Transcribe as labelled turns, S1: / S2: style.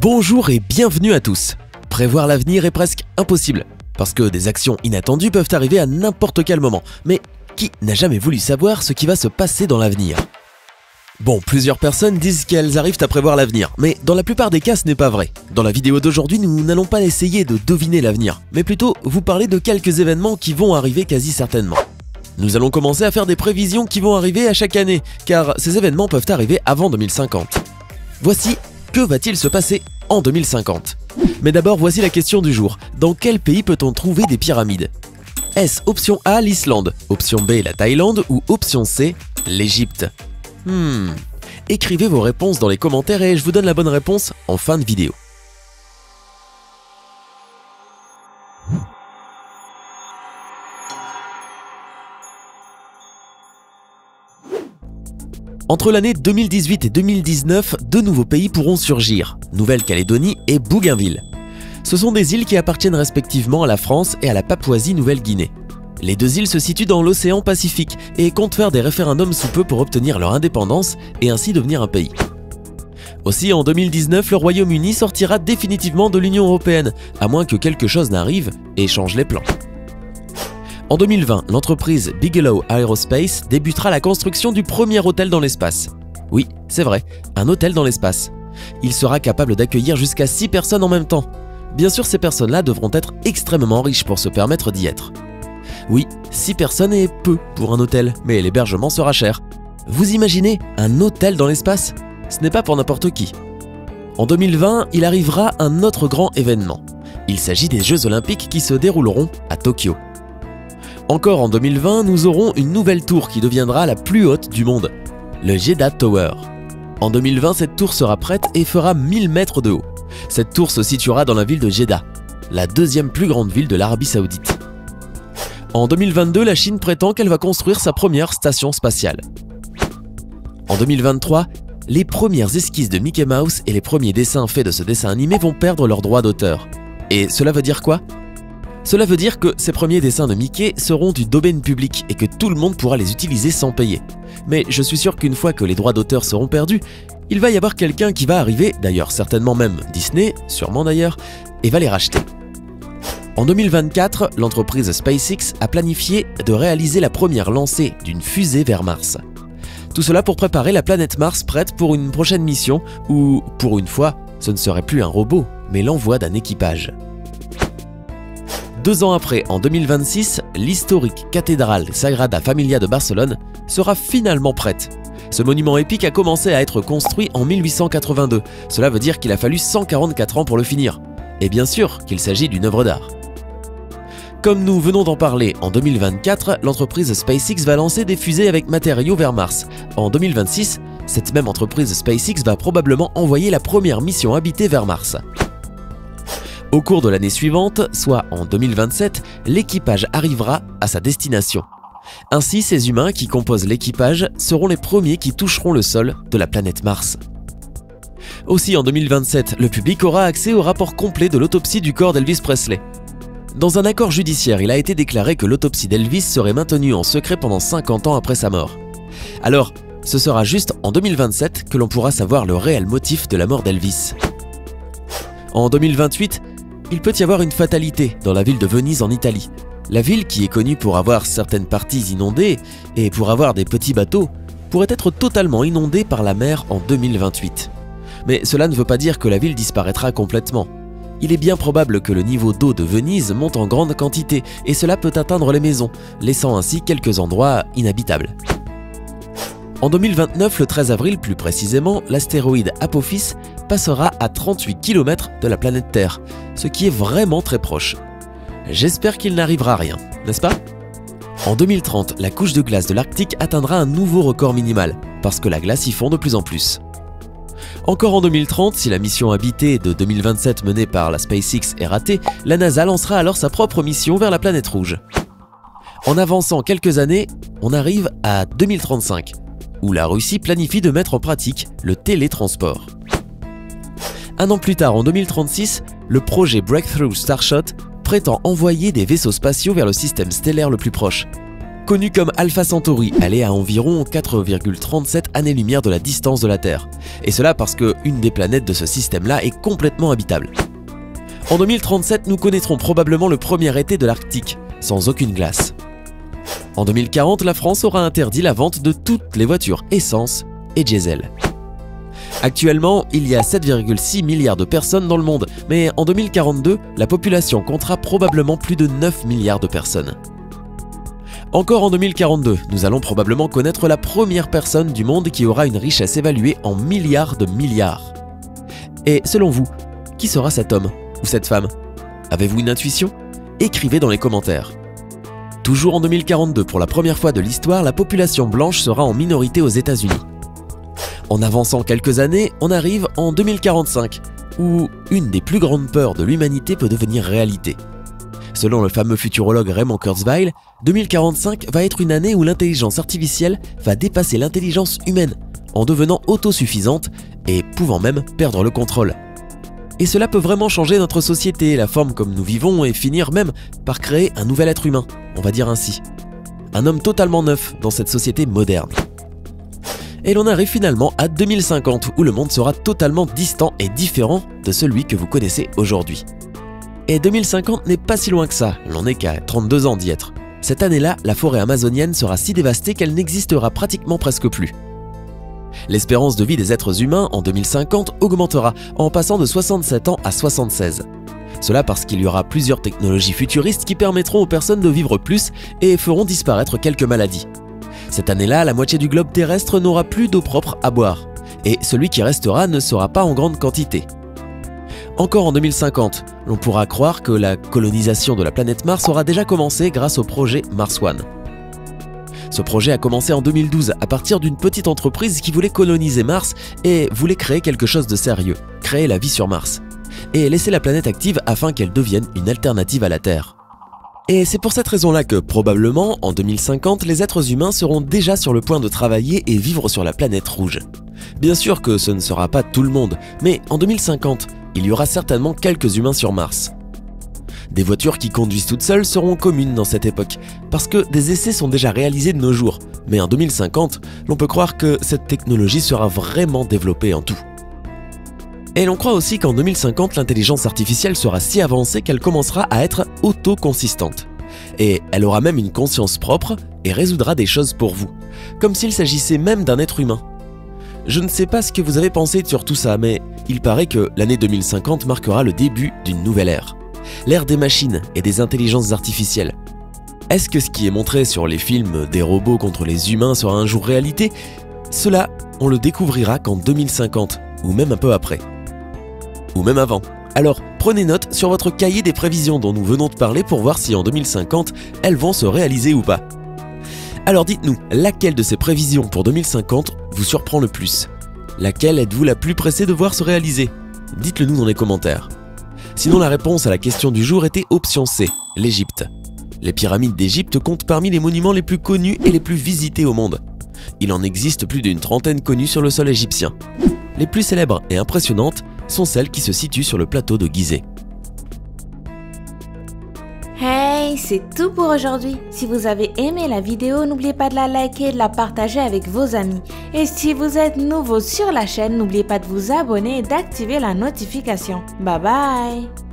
S1: Bonjour et bienvenue à tous. Prévoir l'avenir est presque impossible, parce que des actions inattendues peuvent arriver à n'importe quel moment. Mais qui n'a jamais voulu savoir ce qui va se passer dans l'avenir? Bon, plusieurs personnes disent qu'elles arrivent à prévoir l'avenir, mais dans la plupart des cas ce n'est pas vrai. Dans la vidéo d'aujourd'hui, nous n'allons pas essayer de deviner l'avenir, mais plutôt vous parler de quelques événements qui vont arriver quasi certainement. Nous allons commencer à faire des prévisions qui vont arriver à chaque année, car ces événements peuvent arriver avant 2050. Voici que va-t-il se passer en 2050? Mais d'abord, voici la question du jour. Dans quel pays peut-on trouver des pyramides? Est-ce option A, l'Islande, option B, la Thaïlande ou option C, l'Égypte? Écrivez vos réponses dans les commentaires et je vous donne la bonne réponse en fin de vidéo. Entre l'année 2018 et 2019, deux nouveaux pays pourront surgir, Nouvelle-Calédonie et Bougainville. Ce sont des îles qui appartiennent respectivement à la France et à la Papouasie-Nouvelle-Guinée. Les deux îles se situent dans l'océan Pacifique et comptent faire des référendums sous peu pour obtenir leur indépendance et ainsi devenir un pays. Aussi, en 2019, le Royaume-Uni sortira définitivement de l'Union européenne, à moins que quelque chose n'arrive et change les plans. En 2020, l'entreprise Bigelow Aerospace débutera la construction du premier hôtel dans l'espace. Oui, c'est vrai, un hôtel dans l'espace. Il sera capable d'accueillir jusqu'à 6 personnes en même temps. Bien sûr, ces personnes-là devront être extrêmement riches pour se permettre d'y être. Oui, 6 personnes est peu pour un hôtel, mais l'hébergement sera cher. Vous imaginez un hôtel dans l'espace? Ce n'est pas pour n'importe qui. En 2020, il arrivera un autre grand événement. Il s'agit des Jeux Olympiques qui se dérouleront à Tokyo. Encore en 2020, nous aurons une nouvelle tour qui deviendra la plus haute du monde, le Jeddah Tower. En 2020, cette tour sera prête et fera 1000 mètres de haut. Cette tour se situera dans la ville de Jeddah, la deuxième plus grande ville de l'Arabie Saoudite. En 2022, la Chine prétend qu'elle va construire sa première station spatiale. En 2023, les premières esquisses de Mickey Mouse et les premiers dessins faits de ce dessin animé vont perdre leurs droits d'auteur. Et cela veut dire quoi? Cela veut dire que ces premiers dessins de Mickey seront du domaine public et que tout le monde pourra les utiliser sans payer. Mais je suis sûr qu'une fois que les droits d'auteur seront perdus, il va y avoir quelqu'un qui va arriver, d'ailleurs certainement même Disney, sûrement d'ailleurs, et va les racheter. En 2024, l'entreprise SpaceX a planifié de réaliser la première lancée d'une fusée vers Mars. Tout cela pour préparer la planète Mars prête pour une prochaine mission où, pour une fois, ce ne serait plus un robot, mais l'envoi d'un équipage. 2 ans après, en 2026, l'historique cathédrale Sagrada Familia de Barcelone sera finalement prête. Ce monument épique a commencé à être construit en 1882. Cela veut dire qu'il a fallu 144 ans pour le finir. Et bien sûr qu'il s'agit d'une œuvre d'art. Comme nous venons d'en parler, en 2024, l'entreprise SpaceX va lancer des fusées avec matériaux vers Mars. En 2026, cette même entreprise SpaceX va probablement envoyer la première mission habitée vers Mars. Au cours de l'année suivante, soit en 2027, l'équipage arrivera à sa destination. Ainsi, ces humains qui composent l'équipage seront les premiers qui toucheront le sol de la planète Mars. Aussi, en 2027, le public aura accès au rapport complet de l'autopsie du corps d'Elvis Presley. Dans un accord judiciaire, il a été déclaré que l'autopsie d'Elvis serait maintenue en secret pendant 50 ans après sa mort. Alors, ce sera juste en 2027 que l'on pourra savoir le réel motif de la mort d'Elvis. En 2028, il peut y avoir une fatalité dans la ville de Venise en Italie. La ville, qui est connue pour avoir certaines parties inondées et pour avoir des petits bateaux, pourrait être totalement inondée par la mer en 2028. Mais cela ne veut pas dire que la ville disparaîtra complètement. Il est bien probable que le niveau d'eau de Venise monte en grande quantité et cela peut atteindre les maisons, laissant ainsi quelques endroits inhabitables. En 2029, le 13 avril plus précisément, l'astéroïde Apophis passera à 38 km de la planète Terre, ce qui est vraiment très proche. J'espère qu'il n'arrivera rien, n'est-ce pas? En 2030, la couche de glace de l'Arctique atteindra un nouveau record minimal, parce que la glace y fond de plus en plus. Encore en 2030, si la mission habitée de 2027 menée par la SpaceX est ratée, la NASA lancera alors sa propre mission vers la planète rouge. En avançant quelques années, on arrive à 2035, où la Russie planifie de mettre en pratique le télétransport. Un an plus tard, en 2036, le projet Breakthrough Starshot prétend envoyer des vaisseaux spatiaux vers le système stellaire le plus proche. connue comme Alpha Centauri. Elle est à environ 4,37 années-lumière de la distance de la Terre. Et cela parce qu'une des planètes de ce système-là est complètement habitable. En 2037, nous connaîtrons probablement le premier été de l'Arctique, sans aucune glace. En 2040, la France aura interdit la vente de toutes les voitures essence et diesel. Actuellement, il y a 7,6 milliards de personnes dans le monde, mais en 2042, la population comptera probablement plus de 9 milliards de personnes. Encore en 2042, nous allons probablement connaître la première personne du monde qui aura une richesse évaluée en milliards de milliards. Et selon vous, qui sera cet homme ou cette femme? Avez-vous une intuition? Écrivez dans les commentaires. Toujours en 2042, pour la première fois de l'histoire, la population blanche sera en minorité aux États-Unis. En avançant quelques années, on arrive en 2045, où une des plus grandes peurs de l'humanité peut devenir réalité. Selon le fameux futurologue Raymond Kurzweil, 2045 va être une année où l'intelligence artificielle va dépasser l'intelligence humaine, en devenant autosuffisante et pouvant même perdre le contrôle. Et cela peut vraiment changer notre société, la forme comme nous vivons et finir même par créer un nouvel être humain, on va dire ainsi. Un homme totalement neuf dans cette société moderne. Et l'on arrive finalement à 2050 où le monde sera totalement distant et différent de celui que vous connaissez aujourd'hui. Et 2050 n'est pas si loin que ça, l'on n'est qu'à 32 ans d'y être. Cette année-là, la forêt amazonienne sera si dévastée qu'elle n'existera pratiquement presque plus. L'espérance de vie des êtres humains en 2050 augmentera en passant de 67 ans à 76. Cela parce qu'il y aura plusieurs technologies futuristes qui permettront aux personnes de vivre plus et feront disparaître quelques maladies. Cette année-là, la moitié du globe terrestre n'aura plus d'eau propre à boire, et celui qui restera ne sera pas en grande quantité. Encore en 2050, l'on pourra croire que la colonisation de la planète Mars aura déjà commencé grâce au projet Mars One. Ce projet a commencé en 2012 à partir d'une petite entreprise qui voulait coloniser Mars et voulait créer quelque chose de sérieux, créer la vie sur Mars, et laisser la planète active afin qu'elle devienne une alternative à la Terre. Et c'est pour cette raison-là que, probablement, en 2050, les êtres humains seront déjà sur le point de travailler et vivre sur la planète rouge. Bien sûr que ce ne sera pas tout le monde, mais en 2050, il y aura certainement quelques humains sur Mars. Des voitures qui conduisent toutes seules seront communes dans cette époque, parce que des essais sont déjà réalisés de nos jours, mais en 2050, l'on peut croire que cette technologie sera vraiment développée en tout. Et l'on croit aussi qu'en 2050, l'intelligence artificielle sera si avancée qu'elle commencera à être autoconsistante. Et elle aura même une conscience propre et résoudra des choses pour vous, comme s'il s'agissait même d'un être humain. Je ne sais pas ce que vous avez pensé sur tout ça, mais il paraît que l'année 2050 marquera le début d'une nouvelle ère. L'ère des machines et des intelligences artificielles. Est-ce que ce qui est montré sur les films des robots contre les humains sera un jour réalité? Cela, on le découvrira qu'en 2050, ou même un peu après. Ou même avant. Alors, prenez note sur votre cahier des prévisions dont nous venons de parler pour voir si en 2050, elles vont se réaliser ou pas. Alors dites-nous, laquelle de ces prévisions pour 2050 vous surprend le plus? Laquelle êtes-vous la plus pressée de voir se réaliser? Dites-le nous dans les commentaires. Sinon, la réponse à la question du jour était option C, l'Égypte. Les pyramides d'Égypte comptent parmi les monuments les plus connus et les plus visités au monde. Il en existe plus d'une trentaine connues sur le sol égyptien. Les plus célèbres et impressionnantes sont celles qui se situent sur le plateau de Gizeh.
S2: Hey, c'est tout pour aujourd'hui. Si vous avez aimé la vidéo, n'oubliez pas de la liker et de la partager avec vos amis. Et si vous êtes nouveau sur la chaîne, n'oubliez pas de vous abonner et d'activer la notification. Bye bye!